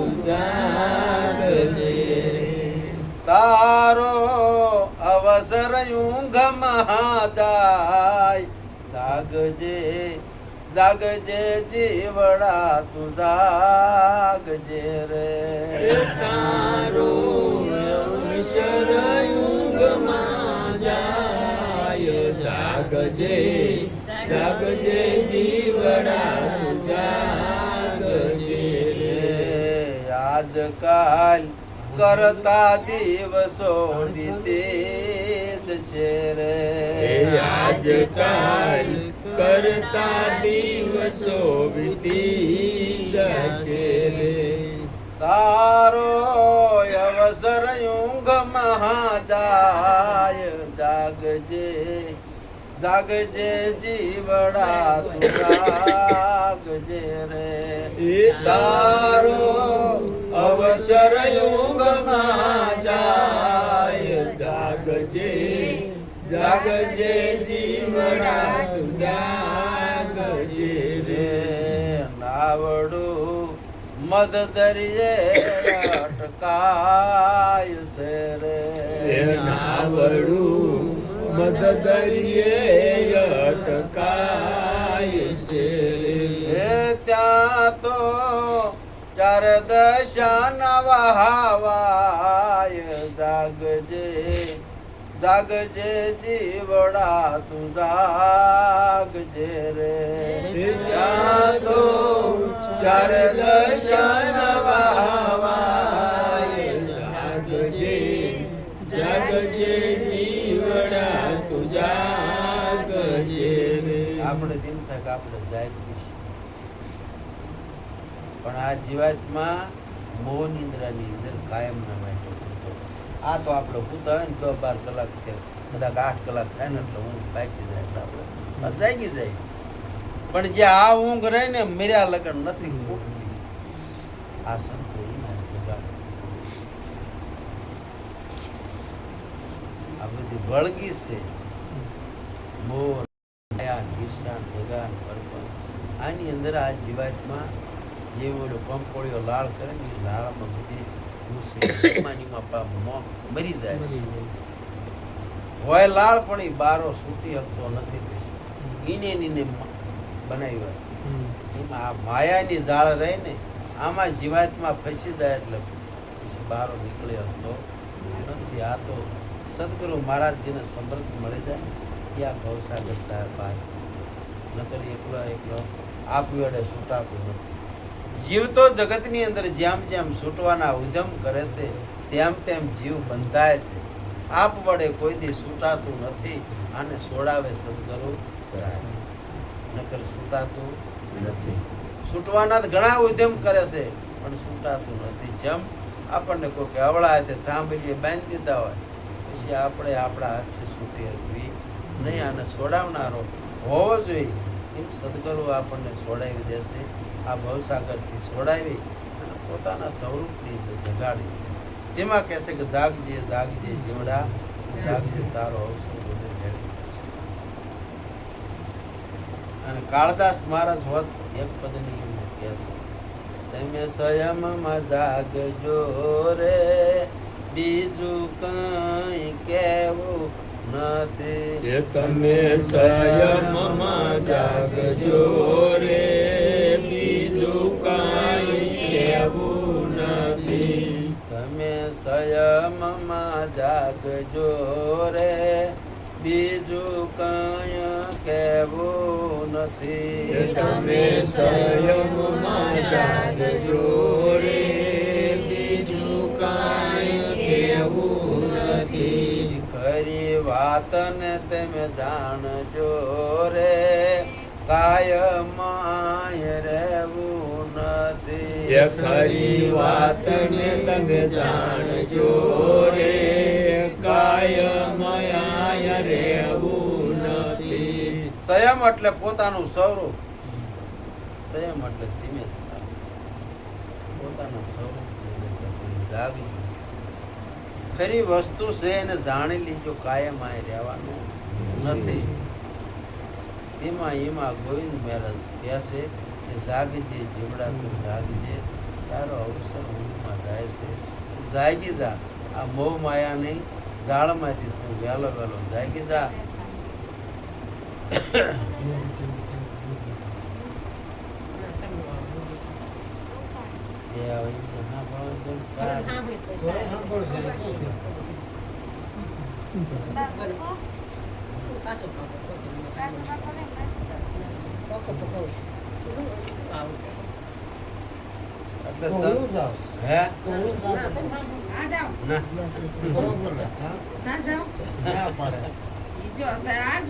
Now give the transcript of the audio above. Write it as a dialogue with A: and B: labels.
A: તું જાગજે રે.
B: તારો અવસર ઊંઘમાં જાય, જાગજે જાગજે જીવડા તું જાગજે રે.
A: તારો અવસર ઊંઘમાં જાય, જાગજે જાગજે જીવડા તું જાગજે રે.
B: આજકાલ કરતા દિવસો વીતે જ છે રે.
A: આજકાલ કરતા દિવસો વીતી જશે રે.
B: તારો અવસર ઊંઘમાં જાય, જાગજે જાગજે જીવડા તું જાગજે રે.
A: તારો અવસર ઊંઘમાં જાય, જાગજે જાગજે જીવડા તું જાગજે રે.
B: નાવડું મદ દરિયે અટકાય છે રે.
A: નાવડું મદ દરિયે અટકાય છે રે.
B: ત્યાં તો ચાર દશા વહાવાય, જાગજે જાગજે જીવડા તું જાગજે રે.
A: ત્યાં તો ચાર દર્શન વહાવાય, જાગજે જાગજે જીવડા તું જાગજે રે.
B: આપણે દિન તક આપણે જાગીશું, પણ આ જીવાતમાં મોહ નિંદ્રાની અંદર કાયમ ના માટે પૂરતો. આ તો આપણે પૂતા હોય ને 10-12 કલાક છે, કદાચ 8 કલાક થાય ને એટલે ઊંઘ પાકી જાય એટલે આપણે જાગી જાય. પણ જે આ ઊંઘ રહે ને મેર્યા લગન નથી ખૂટતી. આ સંતો એના જગાડે છે. આ બધી વળગી છે મોહ નિશાન ભગાન અર્પણ. આની અંદર આ જીવાતમાં જે ઓલો કંકોળીઓ લાળ કરે ને એ લાળમાં બધી મરી જાય હોય લાળ, પણ એ બારો છૂટી શકતો નથી. ઈને બનાવ્યા એમાં આ માયાની જાળ રહે ને, આમાં જીવાતમાં ફસી જાય એટલે પછી બારો નીકળી શકતો નથી. આ તો સદગુરુ મહારાજજીને સમૃદ્ધ મળી જાય ને ત્યાં ભવસાગર થાય બહાર. નકર એકલો એકલો આપ વેડે છૂટાતું નથી. જીવ તો જગતની અંદર જેમ જેમ છૂટવાના ઉદ્યમ કરે છે તેમ તેમ જીવ બંધાય છે. આપ વડે કોઈથી છૂટાતું નથી. આને છોડાવે સદગુરુ નકર છૂટાતું નથી. છૂટવાના ઘણા ઉદ્યમ કરે છે પણ છૂટાતું નથી. જેમ આપણને કોઈ કે અવળા છે થાંભલીએ બાંધી દીધા હોય, પછી આપણે આપણા હાથથી છૂટી શકવી નહીં. આને છોડાવનારો હોવો જોઈએ. એમ સદગુરુ આપણને છોડાવી દેશે. આ ભવસાગરથી છોડાવી અને પોતાના સ્વરૂપની જગાડી. તેમાં કહેશે કે જાગજે જાગજે જીવડા જાગજે, તારો અવસર બધે મેળવી. અને કાળદાસ મહારાજ હોત એક પદની એમ કહેશે, તમે સ્વયંમાં જાગજો રે, બીજું કઈ કહેવું નથી.
A: તમે સંયમમાં જાગજો રે, બીજું કાંઈ કહેવું નથી.
B: તમે સંયમમાં જાગજો રે, બીજું કઈ કહેવું નથી.
A: તમે સંયમમાં જાગજો રે, બીજું કાંઈ કહેવું નથી.
B: ખરી વાતને તમે જાણજો રે, કાયમાય રહેવું નથી.
A: ખરી વાતને તમે જાણજો રે, કાયમયા રહેવું નથી.
B: સંયમ એટલે પોતાનું સ્વરૂપ. સંયમ એટલે ધીમે પોતાનું સ્વરૂપ જાગી. ખરી વસ્તુ છે એને જાણી લીજો, કાયમ આ રહેવાનું નથી. એમાં ગોવિંદ મહારાજ કહે છે કે જાગજે જીવડા તું જાગજે, તારો અવસર ઊંઘમાં જાય છે તું જાગી જા આ મોહ માયાની જાળમાંથી તું વહેલો વહેલો જાગી જા જે આવે એ ના ભાવે તો સારું. એટલે સંત હે ના
C: ના જાઓ.
A: ના પડે
C: જો આજ